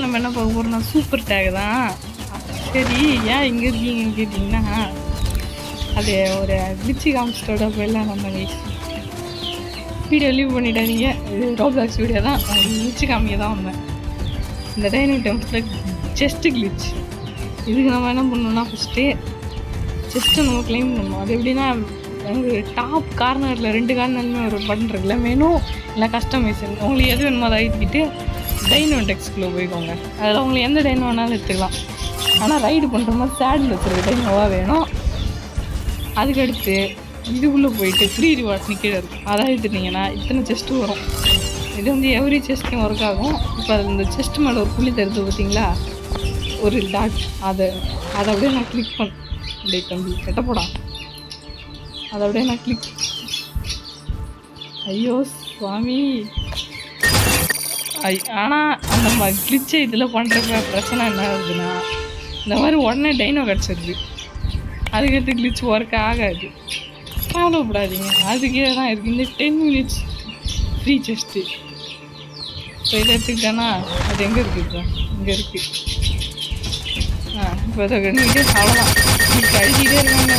நம்ம என்ன பார்க்க போகிறோம்னா சூப்பர் டேக் தான். சரி, ஏன் இங்கே இருக்கீங்கன்னு கேட்டிங்கன்னா, அது ஒரு கிளிச்சி காமிச்சிட்டோட போயிடலாம். நம்ம வீடியோ லீவ் பண்ணிட்டாதீங்க. இது ரோப்ளாக்ஸ் வீடியோ தான், கிளிச்சி காமிக்க தான் வந்தேன். இந்த டைனிங் டேபிளில் செஸ்ட்டு கிளிச். இதுக்கு நம்ம என்ன பண்ணணும்னா, ஃபஸ்ட்டு செஸ்ட்டை நம்ம கிளைம் பண்ணணும். அது எப்படின்னா, எங்கள் டாப் கார்னரில் 2 கார்னருமே ஒரு பட்டன் இருக்குல்ல, மெனு இல்லை கஸ்டமைசேஷன், உங்களுக்கு எது வேணுமோ அதை அழுத்திக்கிட்டு டைனோ டெக்ஸ்குள்ளே போய்க்கோங்க. அதில் உங்களுக்கு எந்த டைனோ வேணாலும் எடுத்துக்கலாம். ஆனால் ரைடு பண்ணுற மாதிரி சேடில் வச்சுருக்க டைனோவாக வேணும். அதுக்கடுத்து இதுக்குள்ளே போயிட்டு ஃப்ரீ ரிவார்ட்ஸ்னு கீழே இருக்கும், அதை எடுத்துட்டிங்கன்னா இத்தனை செஸ்ட்டு வரும். இது வந்து எவ்ரி செஸ்ட்டும் ஒர்க் ஆகும். இப்போ இந்த செஸ்ட் மேலே ஒரு புள்ளி தருது பார்த்தீங்களா, ஒரு டாட், அதை அப்படியே நான் கிளிக் பண்ணேன். டே தம்பி கெட்டப்போடா, அதை அப்படியே நான் கிளிக். ஐயோ சுவாமி. ஆனால் அந்த மாதிரி கிளிச்சை இதில் பண்ணுறப்ப பிரச்சனை என்ன ஆகுதுன்னா, இந்த மாதிரி உடனே டைனோ கிடச்சிருது. அதுக்கடுத்து கிளிச் ஒர்க் ஆகாது. கவலைப்படாதீங்க, அதுக்கே தான் இருக்குது. இந்த 10 minutes ஃப்ரீ செஸ்ட்டு. இப்போ இதை எடுத்துக்கிட்டேன்னா அது எங்கே இருக்குது? இப்போ இங்கே இருக்குது. இப்போ இதை கண்டிப்பாக அவ்வளோதான். கழிச்சிக்கிட்டே இருக்காங்க.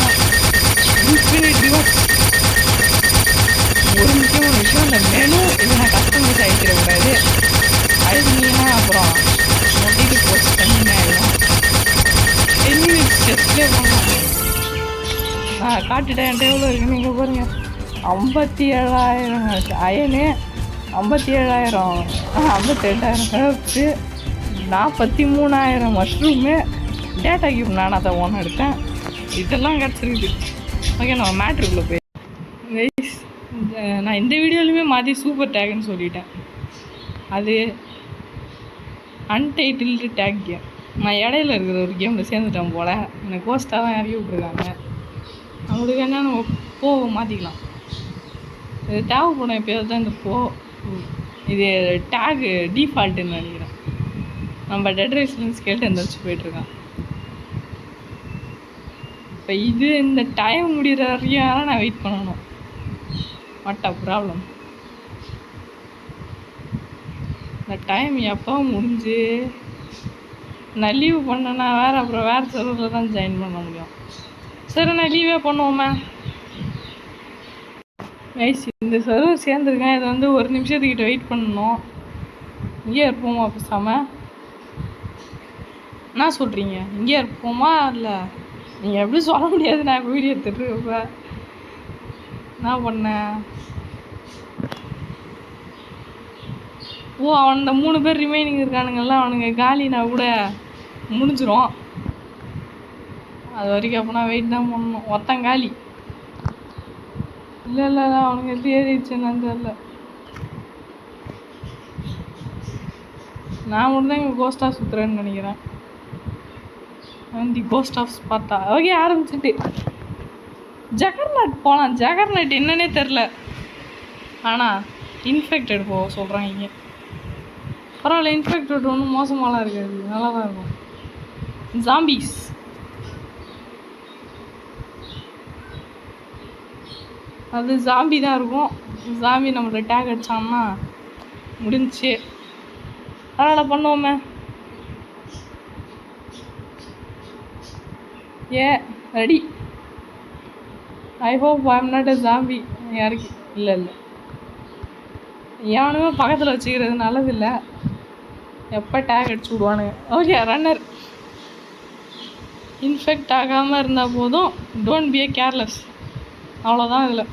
ஒரு முக்கியமான விஷயம், இந்த மெனு இது நான் கஸ்டமைஸ் ஆகிக்கிறக்கூடாது. அழுதுனீங்கன்னா அப்புறம் மொட்டிட்டு போச்சு தண்ணி ஆகிடும். 10 minutes செஸ்ட்லேயே பண்ணலாம். நான் காட்டுட்டேன் என்கிட்ட எவ்வளோ இருக்குன்னு. இங்கே பாருங்கள், 57,000 iron, 57,000 58,000 herbs, 43,000 mushroom, data cube நான் அதை ஒன்று எடுத்தேன். இதெல்லாம் கிடச்சிருக்குது. ஓகே, நம்ம மேட்ருக்குள்ளே போய் நான் இந்த வீடியோலையுமே மாற்றி சூப்பர் டேக்னு சொல்லிட்டேன். அது அன்டைட்டில்டு டேக் கேம். நான் இடையில இருக்கிற ஒரு கேமில் சேர்ந்துட்டேன் போல். எனக்கு கோஸ்ட்டாக தான் இறக்கி விட்ருக்காங்க. நம்மளுக்கு என்ன, நம்ம போவை மாற்றிக்கலாம். இது தேவைப்படும் எப்போயாவது தான். இந்த இது டேகு டிஃபால்ட்டுன்னு நினைக்கிறேன். நம்ம டெட் ரைஸ்லன்ஸ் கேட்டு எந்திரிச்சு போயிட்டுருக்கான். இப்போ இது இந்த டைம் முடிகிற வரையும் நான் வெயிட் பண்ணணும். What a problem. இந்த டைம் எப்போ முடிஞ்சு நான் லீவ் பண்ணேன்னா அப்புறம் வேறு சர்வரில் தான் ஜாயின் பண்ண முடியும். சரி, நான் லீவே பண்ணுவோமே. நைஸ், இந்த சர்வர் சேர்ந்துருக்கேன். இது வந்து 1 நிமிஷத்துக்கிட்ட வெயிட் பண்ணணும். இங்கே இருப்போமா பேசாமல்? என்ன சொல்கிறீங்க? இங்கே இருப்போமா? இல்லை நீங்கள் எப்படி சொல்ல முடியாது. நான் இப்போ வீடியோ எடுத்துகிட்டு என்ன பண்ணேன்? அவன் 3 பேர் ரிமைனிங் இருக்கானுங்கள்ல, அவனுங்க காலினா கூட முடிஞ்சிடும். அது வரைக்கும் அப்போனா வெயிட் தான் பண்ணணும். ஒருத்தன் காலி. இல்லை அவனுங்க எப்படி ஏறிடுச்சுன்னு தெரியல. நான் மட்டும் தான் இங்கே கோஸ்டாக சுற்றுறேன்னு நினைக்கிறேன். தி கோஸ்ட் ஆஃப் ஸ்பார்ட்டா. ஓகே, ஆரம்பிச்சுட்டு ஜகர்நாட் போகலாம். ஜகர்நாட் என்னன்னே தெரில, ஆனால் இன்ஃபெக்டட் போக சொல்கிறாங்க. பரவாயில்ல, இன்ஃபெக்டட் ஒன்றும் மோசமாலாம் இருக்காது, நல்லா தான் இருக்கும். ஜாம்பீஸ். அது ஜாம்பி தான் இருக்கும். ஜாம்பி நம்மளை டேக் அடித்தான்னா முடிஞ்சிச்சு. அதனால் பண்ணுவோமே. Ready. I hope I am not a zombie. யாருக்கு இல்லை எவனுமே பக்கத்தில் வச்சுக்கிறது நல்லதில்லை. எப்போ டேக் அடிச்சு விடுவானுங்க. Okay, runner. இன்ஃபெக்ட் ஆகாமல் இருந்தால் போதும். Don't B A careless. அவ்வளோதான். இதில்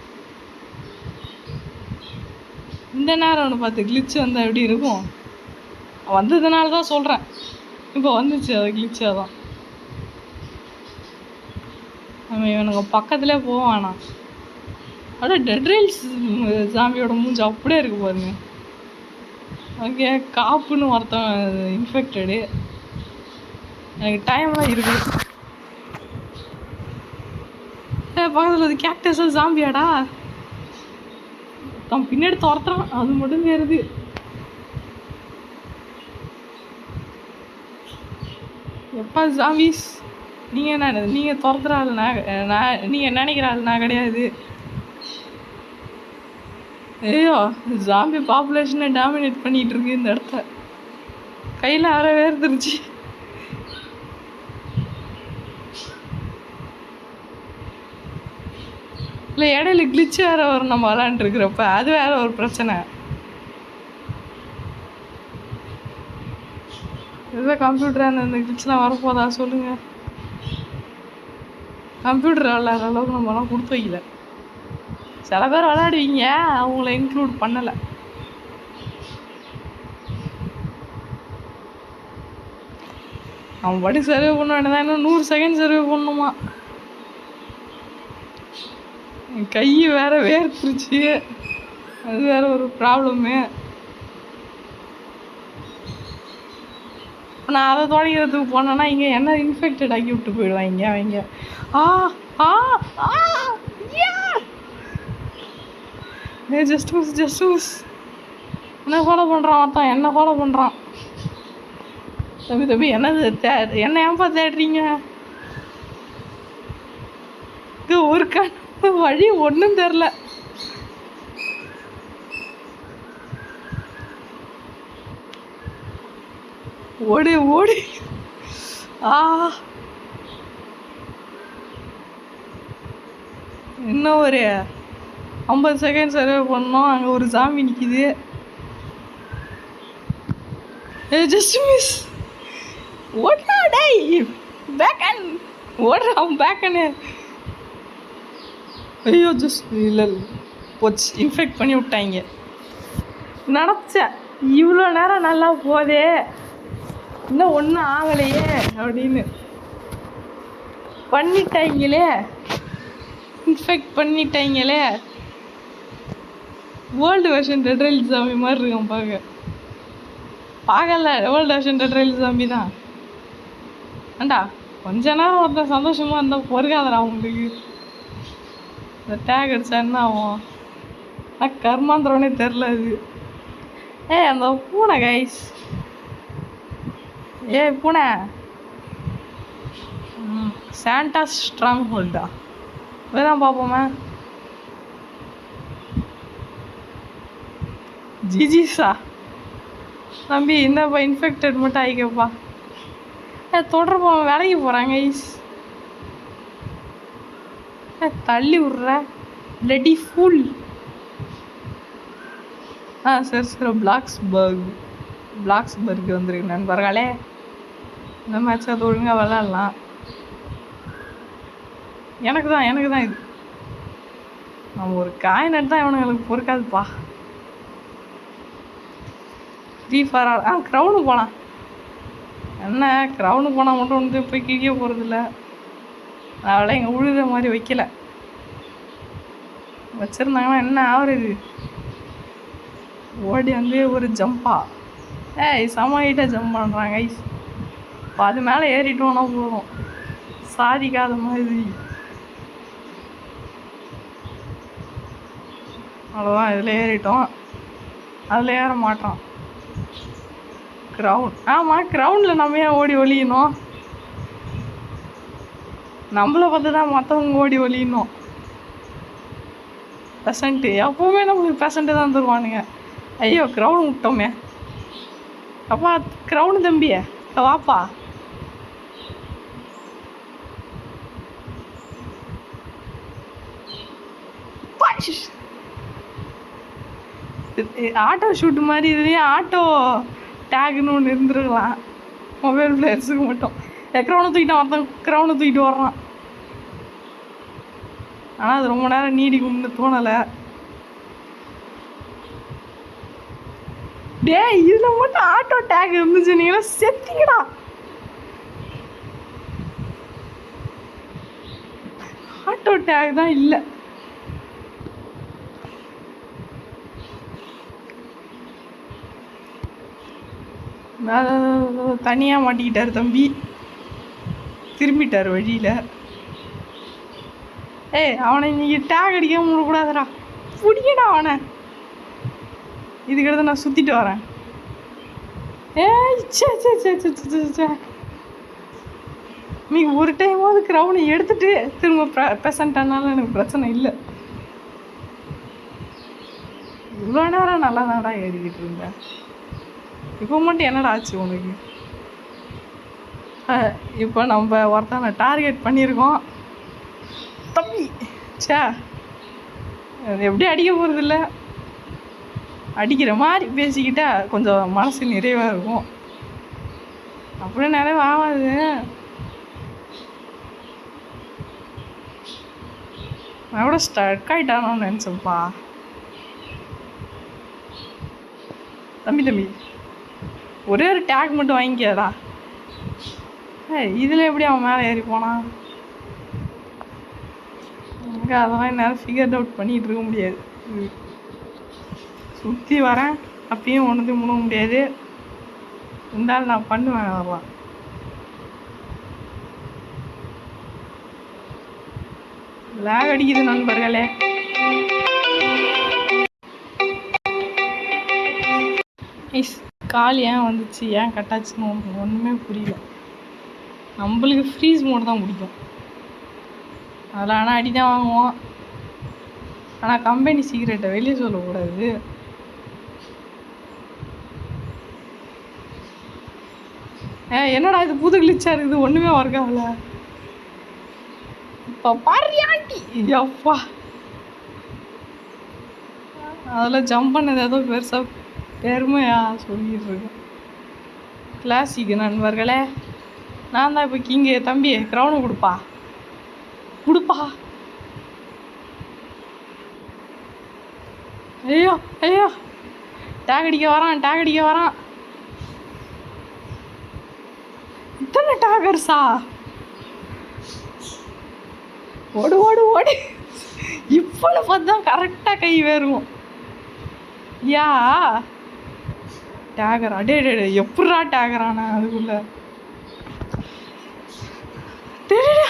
இந்த நேரம் ஒன்று பார்த்து கிளிச்சு வந்தால் எப்படி இருக்கும்? வந்ததுனால தான் சொல்கிறேன். இப்போ வந்துச்சு அது கிளிச்சாக தான். நம்ம இவனுங்க பக்கத்துலேயே போவானா? அப்படியே டெட் ரைல்ஸ் ஜாம்பியோட மூஞ்சி அப்படியே இருக்கு பாருங்க. ஓகே, காப்புன்னு ஒருத்தன் இன்ஃபெக்டடு. எனக்கு டைம்லாம் இருக்குது. பக்கத்தில் அது கேக்டஸாக ஜாம்பியாடா. தான் பின்னாடி துரத்துறான், அது மட்டும் தெரியுது. எப்பா ஜாம்பிஸ், நீங்கள் என்ன, நீங்கள் துரத்துற ஆள் நான் நீங்கள் நினைக்கிற ஆள் நான் கிடையாது. ஐயோ, ஜாம்பி பாப்புலேஷனை டாமினேட் பண்ணிகிட்டு இருக்கு இந்த இடத்த. கையில் அரை வேர்ந்துருச்சு. இல்லை இடையில கிளிச்சு வேற வரும் நம்ம விளாண்டுருக்குறப்ப, அது வேற ஒரு பிரச்சனை. இதுதான் கம்ப்யூட்டர் அந்த கிளிச்லாம் வரப்போதா சொல்லுங்கள். கம்ப்யூட்டர் விளாட்ற அளவுக்கு நம்மலாம் கொடுத்து வைக்கல. சில பேர் விளாடுவீங்க, அவங்கள இன்க்ளூட் பண்ணலை. அவன் படி சர்வே பண்ண வேண்டியதான், இன்னும் 100 செகண்ட் சர்வே பண்ணணுமா. என் கை வேற வேர்த்துருச்சு, அது வேற ஒரு ப்ராப்ளமு. நான் அதை தொடங்கிறதுக்கு போனேன்னா இங்கே என்ன இன்ஃபெக்டட் ஆக்கி விட்டு போயிடுவாங்க அவங்க. ஜஸ்ட் மிஸ் என்ன ஃபாலோ பண்ணுறான் ஒருத்தான், என்ன ஃபாலோ பண்ணுறான். தம்பி என்னது என்ன ஏன்பா தேடுறீங்க? ஒரு வழி ஒன்றும் தெரில. ஓடு ஓடு. இன்னும் ஒரு 50 செகண்ட் சர்வே பண்ணோம். அங்கே ஒரு சாமி நிற்கிது. Just miss. ஓடா டை பேக்கன், ஓடுறான் பேக்கனு. ஐயோ ஜஸ்ட் இல்லை போச்சு, இன்ஃபெக்ட் பண்ணி விட்டாங்க. நினச்சேன் இவ்வளோ நேரம் நல்லா போதே, இன்னும் ஒன்றும் ஆகலையே அப்படின்னு. பண்ணிட்டாங்களே, இன்ஃபெக்ட் பண்ணிட்டாங்களே. வேர்ல்டு வெர்ஷன் டெட்ரைல் சாமி மாதிரி இருக்கும் பார்க்கல. வேர்ல்டு வெர்ஷன் டெட்ரைல் சாமி தான். ஏண்டா கொஞ்ச நேரம் ஒருத்தன் சந்தோஷமாக இருந்தால் பொறுக்காதரா அவங்களுக்கு. இந்த டேக் அடிச்சா என்ன ஆகும்? ஆனால் கர்மாந்திரவனே தெரில அது. அந்த பூனை கைஸ், பூனை சாண்டா ஸ்ட்ராங் ஹோல்டா வேதான் பார்ப்போமே. ஜிஜிஸா தம்பி இந்தப்பா இன்ஃபெக்டட் மட்டும் ஆகிக்கப்பா. தொடர்பா வேலைக்கு போகிறாங்க கைஸ். தள்ளி விட்ற பிளடி ஃபுல். சரி பிளாக்ஸ்பர்க் வந்துருக்கு நண்பர்களே. இந்த மேட்ச் அது ஒழுங்காக விளாட்லாம். எனக்கு தான் இது. நம்ம ஒரு காயின் எடுத்தால் இவனுங்களுக்கு பொறுக்காதுப்பா. ஃப்ரீ ஃபயர் க்ரௌனு போகலாம். என்ன க்ரௌனு போனால் மட்டும் வந்து போய் கிழிக்க போகிறதில்ல. அதெல்லாம் இங்கே உழுத மாதிரி வைக்கல. வச்சுருந்தாங்கன்னா என்ன ஆகுறது? ஓடி வந்து ஒரு ஜம்பா செம ஹைட்டாக ஜம்ப் பண்ணுறாங்க ஐஸ். இப்போ அது மேலே ஏறிட்டோன்னா போதும், சாதிக்காத மாதிரி. அவ்வளோதான், இதில் ஏறிட்டோம். அதில் ஏற மாட்டோம். க்ரௌன் க்ரௌண்டில் நம்ம ஏன் ஓடி ஒழியணும்? நம்மளை பார்த்து தான் மற்றவங்க ஓடி ஒழியணும். பெசண்ட்டு எப்போவுமே நம்மளுக்கு பெசண்ட்டு தான் தருவானுங்க. ஐயோ க்ரௌன் விட்டோமே. அப்பா க்ரௌனு தம்பியே வாப்பா. ஆட்டோ ஷூட்டு மாதிரி இதுலேயே ஆட்டோ டேக்னு ஒன்று இருந்துருக்கலாம் மொபைல் பிளேயர்ஸுக்கு மட்டும். க்ரௌனை தூக்கிட்டான் ஒருத்தன், க்ரௌனை தூக்கிட்டு வர்றான். ஆனால் அது ரொம்ப நேரம் நீடிக்கும்னு தோணலை. இதில் மட்டும் ஆட்டோ டேக் இருந்துச்சு, நீங்களா செத்தீங்கடா. ஆட்டோ டேக் தான் இல்லை. தனியாக மாட்டிக்கிட்டார் தம்பி, திரும்பிட்டார் வழியில். அவனை இன்னைக்கு டேக் அடிக்காம விடக்கூடாதுடா, பிடிக்கடா அவனை. இதுக்கிட்ட நான் சுற்றிட்டு வரேன். நீங்கள் ஒரு டைமாவது க்ரௌனை எடுத்துகிட்டு திரும்ப ப்ரெசண்ட்டானாலும் எனக்கு பிரச்சனை இல்லை. இவ்வளோ நேரம் நல்லா தான்டா ஏறிக்கிட்டு இருந்தேன். இப்போ மட்டும் என்னடா ஆச்சு உனக்கு? இப்போ நம்ம ஒருத்தனை டார்கெட் பண்ணியிருக்கோம் தம்பி. சே, அது எப்படி அடிக்க போகிறதில்ல, அடிக்கிற மாதிரி பேசிக்கிட்டா கொஞ்சம் மனசு நிறைவாக இருக்கும். அப்படியே நிறைய ஆகாது. நான் கூட ஸ்டக் ஆகிட்டானு நினச்சப்பா. தம்பி ஒரே ஒரு டேக் மட்டும் வாங்கிக்காதா. இதில் எப்படி அவன் மேலே ஏறி போனான்? எனக்கு அதெல்லாம் என்னால் ஃபிகர் அவுட் பண்ணிகிட்டு இருக்க முடியாது. சுற்றி வரேன், அப்பயும் ஒன்றுத்தையும் முழுக முடியாது. இருந்தாலும் நான் பண்ணுவேன் அதெல்லாம். லேக் அடிக்குது நண்பர்களே. கால் ஏன் வந்துச்சு, ஏன் கட்டாச்சுன்னு ஒன்றுமே புரியல. நம்மளுக்கு ஃப்ரீஸ் மோட் தான் பிடிக்கும். அதில் ஆனால் அடி தான் வாங்குவோம். ஆனால் கம்பெனி சீக்ரெட்டை வெளியே சொல்லக்கூடாது. என்னடா இது புது கிளிச்சாக இருக்குது, ஒன்றுமே ஒர்க் ஆகல. இப்போ பாரியாண்டி எப்பா அதில் ஜம்ப் பண்ணது ஏதோ பெருசாக பெருமையாக சொல்லிகிட்டு இருக்கேன். கிளாசிக்கு நண்பர்களே, நான் தான் இப்போ கிங்கு. தம்பி க்ரௌனை கொடுப்பா. ஐயோ டேக் அடிக்க வரான். இத்தனை டேகர்ஸா? ஓடு. இப்போன்னு பார்த்து தான் கரெக்டாக கை வேறும். யா டேகர் அடே எப்படா டேகரானா அதுக்குள்ள?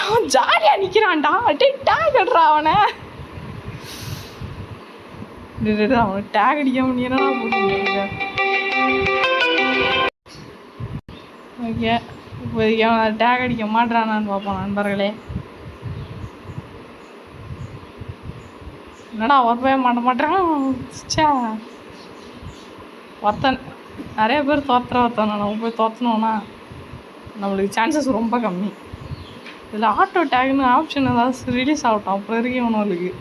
அவன் ஜாலியாக நிற்கிறான்டா. அடே டேகர்டா அவனை. அவனை டேக் அடிக்க முடியனா போட்டு. ஓகே, இப்போதைக்கு அவன் டேக் அடிக்க மாட்டானான்னு பார்ப்போம் நண்பர்களே. என்னடா ஒர்க் மாட்டேன். சே, ஒருத்தன் நிறைய பேர் ஒருத்தனை நம்ம போய் தோற்றணுன்னா நம்மளுக்கு சான்சஸ் ரொம்ப கம்மி. இதில் ஆட்டோ டேக்னு ஆப்ஷன் ஏதாவது ரிலீஸ் ஆகட்டும், அப்புறம் வரைக்கும் ஒன்றும்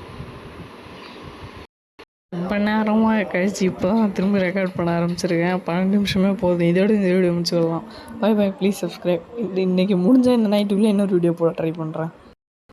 ரொம்ப நேரமாக கழிச்சு இப்போ தான் திரும்ப ரெக்கார்ட் பண்ண ஆரம்பிச்சிருக்கேன். 12 நிமிஷமே போதும். இதோட இந்த வீடியோ முடிச்சுக்கலாம். By please subscribe. இன்றைக்கி முடிஞ்சால் இந்த நைட்டுக்குள்ளே இன்னொரு வீடியோ போட ட்ரை பண்ணுறேன்.